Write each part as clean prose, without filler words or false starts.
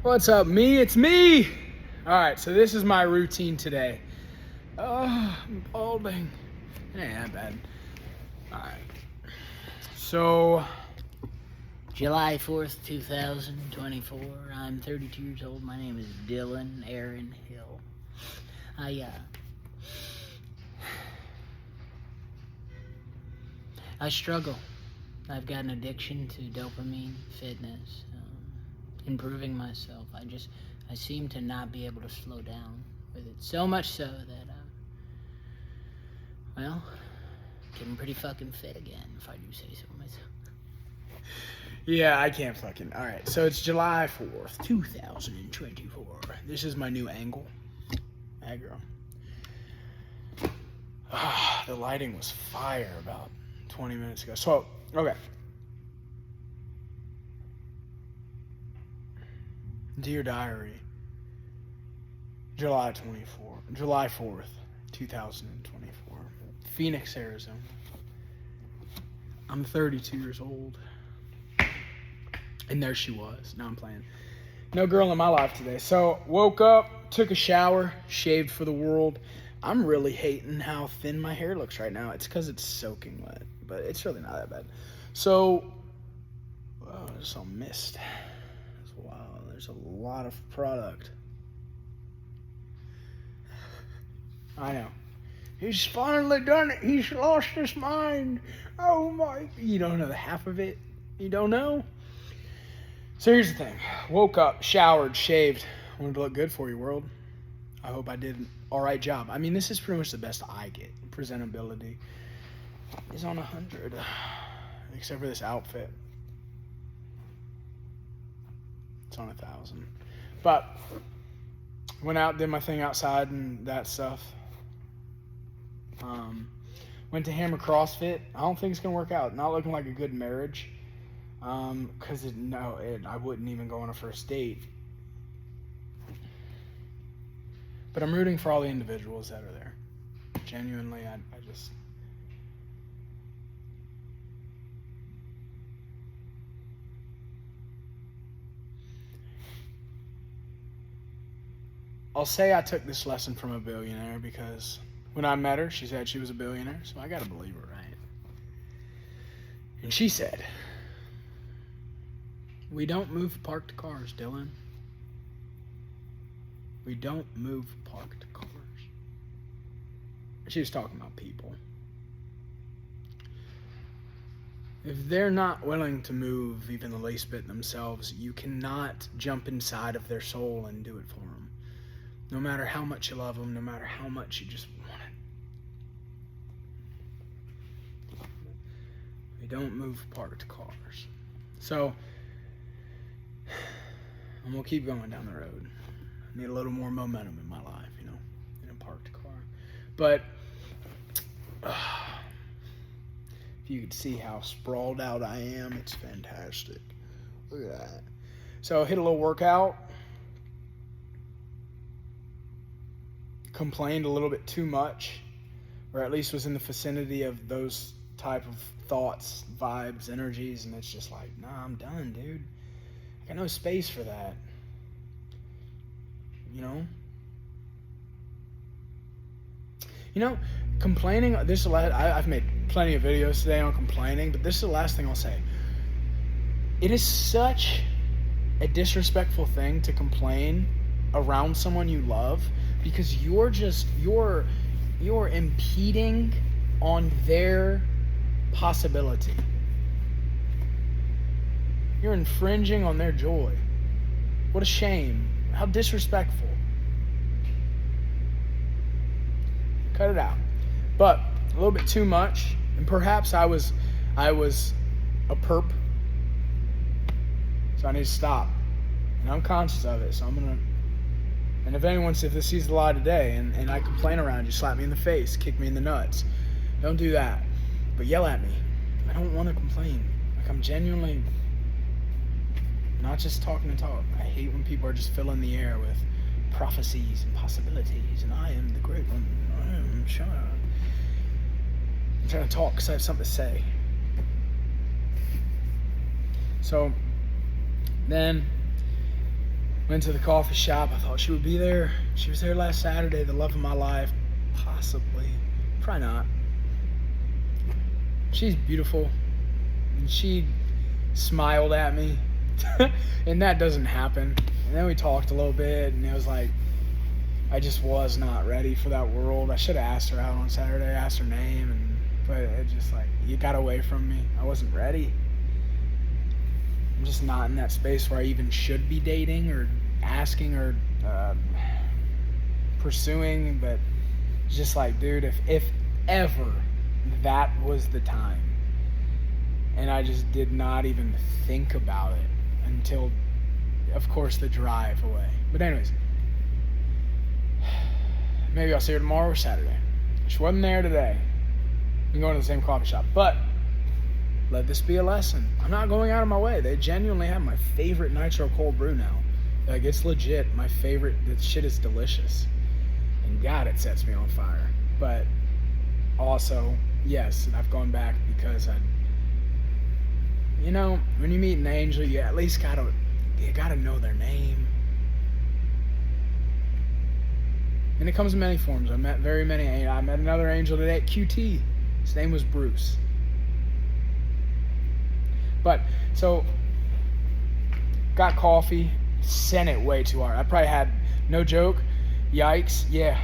What's up, me? It's me! Alright, so this is my routine today. Oh, I'm balding. It ain't that bad. Alright. So, July 4th, 2024. I'm 32 years old. My name is Dylan Aaron Hill. I struggle. I've got an addiction to dopamine, fitness, improving myself. I seem to not be able to slow down with it. So much so that, getting pretty fucking fit again, if I do say so myself. yeah, I can't fucking... Alright, so it's July 4th, 2024. This is my new angle. Aggro. The lighting was fire about 20 minutes ago. So, okay. Dear Diary, July 4th, 2024, Phoenix, Arizona. I'm 32 years old. And there she was. Now I'm playing. No girl in my life today. So, woke up, took a shower, shaved for the world. I'm really hating how thin my hair looks right now. It's because it's soaking wet, but it's really not that bad. So, there's all mist. Wow, there's a lot of product. I know. He's finally done it. He's lost his mind. Oh my. You don't know the half of it. You don't know? So here's the thing. Woke up, showered, shaved. Wanted to look good for you, world. I hope I did an alright job. I mean, this is pretty much the best I get. Presentability is on 100. Except for this outfit. It's on 1,000. But went out, did my thing outside and that stuff. Went to Hammer CrossFit. I don't think it's gonna work out. Not looking like a good marriage. Cause I wouldn't even go on a first date. But I'm rooting for all the individuals that are there. Genuinely, I just. I'll say I took this lesson from a billionaire because when I met her, she said she was a billionaire, so I gotta believe her, right? And she said, "We don't move parked cars, Dylan. We don't move parked cars." She was talking about people. If they're not willing to move even the least bit themselves, you cannot jump inside of their soul and do it for them. No matter how much you love them, no matter how much you just want it. We don't move parked cars. So, I'm going to keep going down the road. I need a little more momentum in my life, in a parked car. But, if you could see how sprawled out I am, it's fantastic. Look at that. So, hit a little workout. Complained a little bit too much, or at least was in the vicinity of those type of thoughts, vibes, energies, and it's just like, nah, I'm done, dude. I got no space for that. Complaining, I've made plenty of videos today on complaining, but this is the last thing I'll say. It is such a disrespectful thing to complain around someone you love, because you're impeding on their possibility. You're infringing on their joy. What a shame. How disrespectful. Cut it out. But a little bit too much, and perhaps I was a perp. So I need to stop. And I'm conscious of it, so I'm gonna. And if this sees the light today and I complain around you, slap me in the face, kick me in the nuts, don't do that. But yell at me. I don't want to complain. Like, I'm genuinely not just talking to talk. I hate when people are just filling the air with prophecies and possibilities, and I am the great one. I'm trying to talk because I have something to say. So then Went to the coffee shop. I thought she would be there. She was there last Saturday, the love of my life. Possibly. Probably not. She's beautiful. And she smiled at me. And that doesn't happen. And then we talked a little bit, and it was like, I just was not ready for that world. I should have asked her out on Saturday, asked her name, but it just like, you got away from me. I wasn't ready. I'm just not in that space where I even should be dating or asking or pursuing. But it's just like, dude, if ever that was the time, and I just did not even think about it until, of course, the drive away. But anyways, maybe I'll see her tomorrow or Saturday. She wasn't there today. We can go to the same coffee shop, but let this be a lesson. I'm not going out of my way. They genuinely have my favorite nitro cold brew now. Like, it's legit my favorite. This shit is delicious. And God, it sets me on fire. But also, yes, and I've gone back because when you meet an angel, you at least gotta know their name. And it comes in many forms. I met very many. I met another angel today at QT. His name was Bruce. But, so, got coffee, sent it way too hard. I probably had, no joke, yikes, yeah,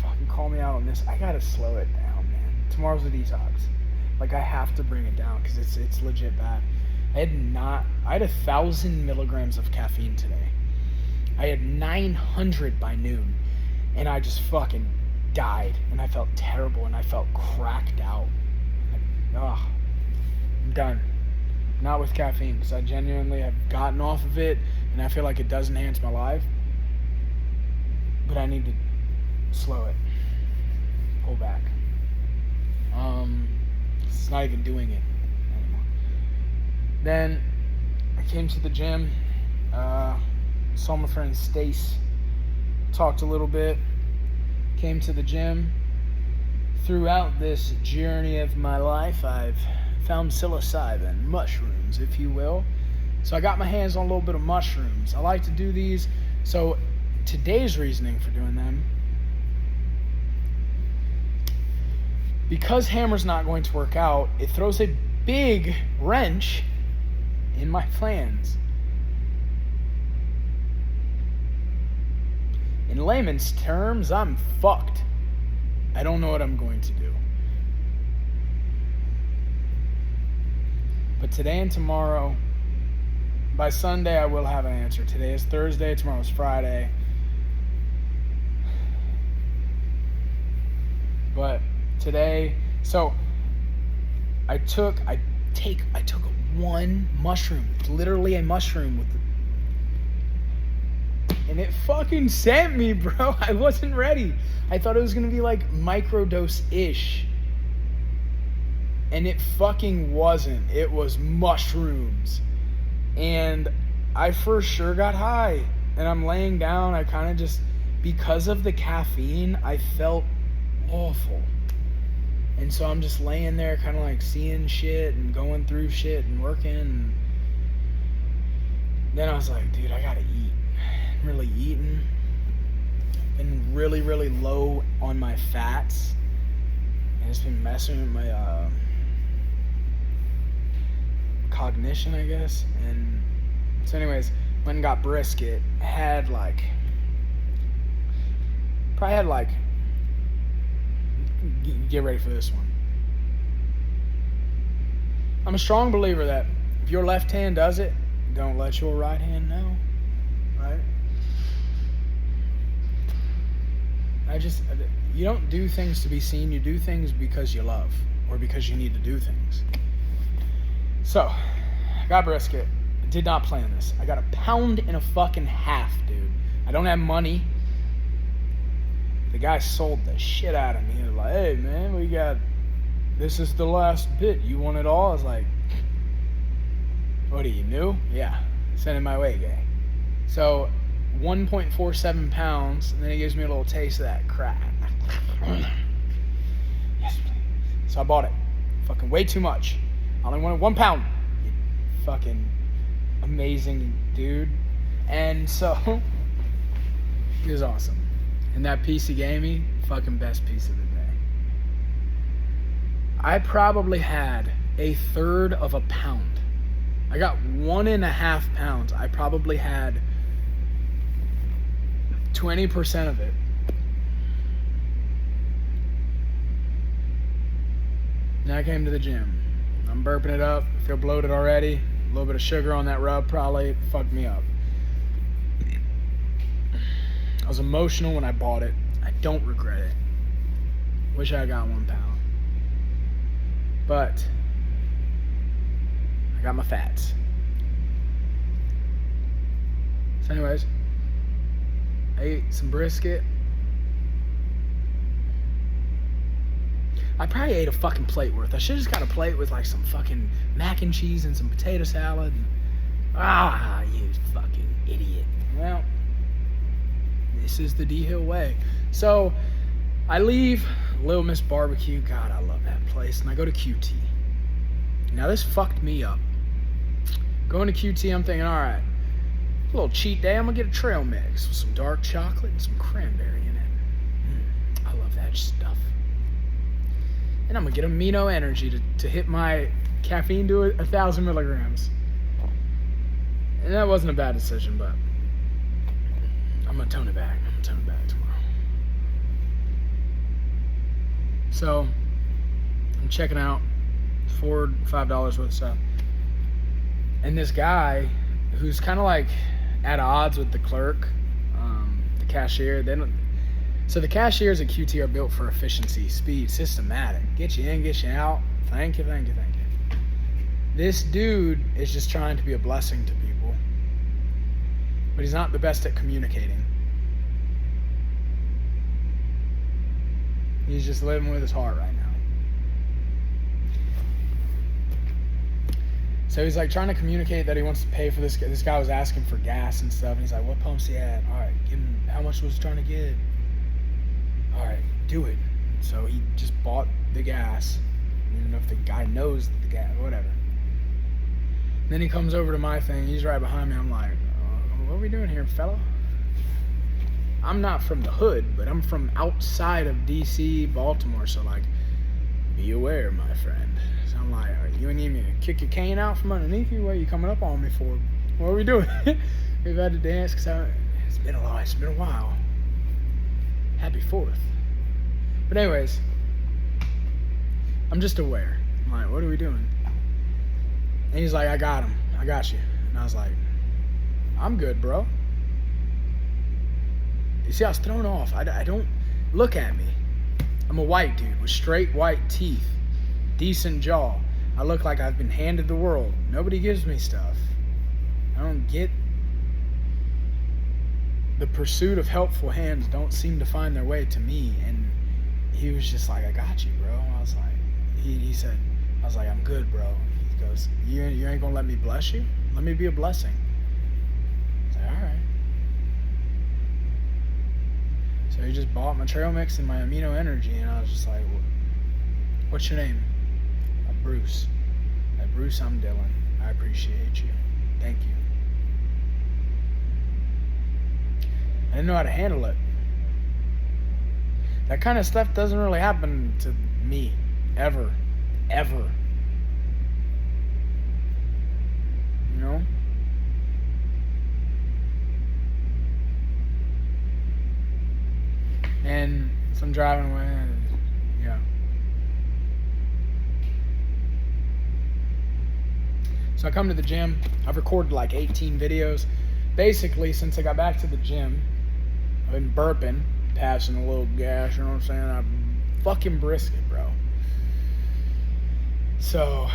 fucking call me out on this. I gotta slow it down, man. Tomorrow's a detox. Like, I have to bring it down because it's legit bad. I had 1,000 milligrams of caffeine today. I had 900 by noon, and I just fucking died, and I felt terrible, and I felt cracked out. I'm done. Not with caffeine, because I genuinely have gotten off of it, and I feel like it does enhance my life. But I need to slow it. Pull back. It's not even doing it anymore. Then I came to the gym, saw my friend Stace, talked a little bit, came to the gym. Throughout this journey of my life, I've found psilocybin, mushrooms, if you will. So I got my hands on a little bit of mushrooms. I like to do these. So today's reasoning for doing them, because hammer's not going to work out, it throws a big wrench in my plans. In layman's terms, I'm fucked. I don't know what I'm going to do. But today and tomorrow, by Sunday, I will have an answer. Today is Thursday, tomorrow's Friday. But today, so I took one mushroom, literally a mushroom and it fucking sent me, bro. I wasn't ready. I thought it was gonna be like microdose-ish. And it fucking wasn't. It was mushrooms. And I for sure got high. And I'm laying down. I kind of just, because of the caffeine, I felt awful. And so I'm just laying there kind of like seeing shit and going through shit and working. And then I was like, dude, I gotta eat. I'm really eating. Been really, really low on my fats. And it's been messing with my cognition, I guess. And so anyways, went and got brisket. Probably had like, get ready for this one. I'm a strong believer that if your left hand does it, don't let your right hand know, right? You don't do things to be seen, you do things because you love, or because you need to do things. So, I got brisket. I did not plan this. I got 1.5 pounds, dude. I don't have money. The guy sold the shit out of me. He was like, hey, man, this is the last bit. You want it all? I was like, what are you, new? Yeah, send it my way, gang. So, 1.47 pounds, and then he gives me a little taste of that crack. Yes, please. So I bought it. Fucking way too much. I only wanted 1 pound. You fucking amazing dude. And And so, it was awesome. And that piece he gave me, fucking best piece of the day. I probably had a third of a pound. I got 1.5 pounds. I probably had 20% of it. And I came to the gym. I'm burping it up. I feel bloated already. A little bit of sugar on that rub probably fucked me up. I was emotional when I bought it. I don't regret it. Wish I got 1 pound. But I got my fats. So anyways, I ate some brisket. I probably ate a fucking plate worth. I should have just got a plate with like some fucking mac and cheese and some potato salad. You fucking idiot. Well, this is the D Hill way. So I leave Little Miss Barbecue. God, I love that place. And I go to QT. Now this fucked me up. Going to QT, I'm thinking, all right, a little cheat day. I'm gonna get a trail mix with some dark chocolate and some cranberry in it. I love that stuff. And I'm gonna get amino energy to hit my caffeine to 1,000 milligrams. And that wasn't a bad decision, but I'm gonna tone it back. I'm gonna tone it back tomorrow. So I'm checking out $4, $5 worth of stuff. And this guy who's kind of like at odds with the clerk, the cashier, so the cashiers at QT are built for efficiency, speed, systematic. Get you in, get you out. Thank you, thank you, thank you. This dude is just trying to be a blessing to people. But he's not the best at communicating. He's just living with his heart right now. So he's like trying to communicate that he wants to pay for this. This guy was asking for gas and stuff. And he's like, what pump's he at? All right, give him, how much was he trying to get? All right, do it. So he just bought the gas. I don't even know if the guy knows the gas, whatever. And then he comes over to my thing. He's right behind me. I'm like, what are we doing here, fella? I'm not from the hood, but I'm from outside of DC, Baltimore. So like, be aware, my friend. So I'm like, you need me to kick your cane out from underneath you? What are you coming up on me for? What are we doing? We've had to dance because it's been a while. Happy 4th. But anyways, I'm just aware. I'm like, what are we doing? And he's like, I got him. I got you. And I was like, I'm good, bro. You see, I was thrown off. I don't look at me. I'm a white dude with straight white teeth, decent jaw. I look like I've been handed the world. Nobody gives me stuff. I don't get the pursuit of helpful hands don't seem to find their way to me. And he was just like, I got you, bro. I was like, he said, I was like, I'm good, bro. He goes, you ain't gonna let me bless you? Let me be a blessing. I was like, all right. So he just bought my trail mix and my amino energy, and I was just like, what's your name? Bruce. Bruce, I'm Dylan. I appreciate you. Thank you. I didn't know how to handle it. That kind of stuff doesn't really happen to me. Ever. You know? And so I'm driving away and, yeah. So I come to the gym. I've recorded like 18 videos. Basically, since I got back to the gym, I've been burping, passing a little gas, you know what I'm saying? I'm fucking brisket, bro. So,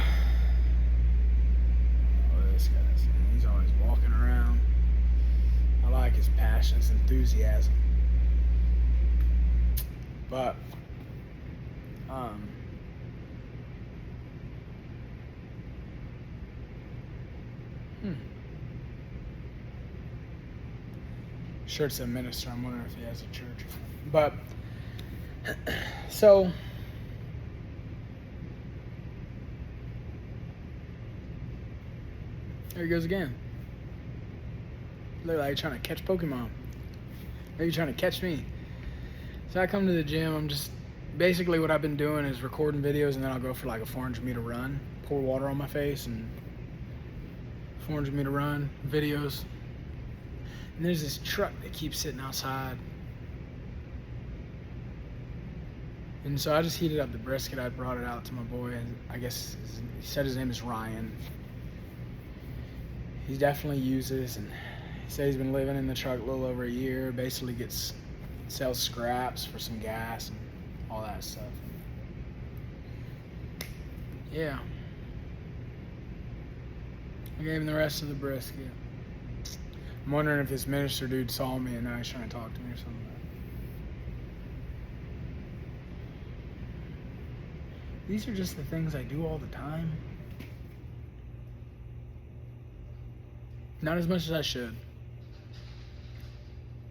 this guy's, he's always walking around. I like his passion, his enthusiasm. But, sure it's a minister. I'm wondering if he has a church. But, so, there he goes again. Look like you're trying to catch Pokemon. Maybe you're trying to catch me. So I come to the gym. I'm just basically what I've been doing is recording videos, and then I'll go for like a 400-meter run. Pour water on my face and 400-meter run videos. And there's this truck that keeps sitting outside. And so I just heated up the brisket. I brought it out to my boy, and I guess he said his name is Ryan. He definitely uses, and he said he's been living in the truck a little over a year. Basically sells scraps for some gas and all that stuff. Yeah. I gave him the rest of the brisket. I'm wondering if this minister dude saw me and now he's trying to talk to me or something. These are just the things I do all the time. Not as much as I should.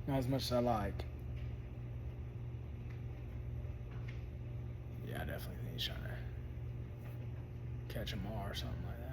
Not as much as I like. Yeah, I definitely think he's trying to catch a maul or something like that.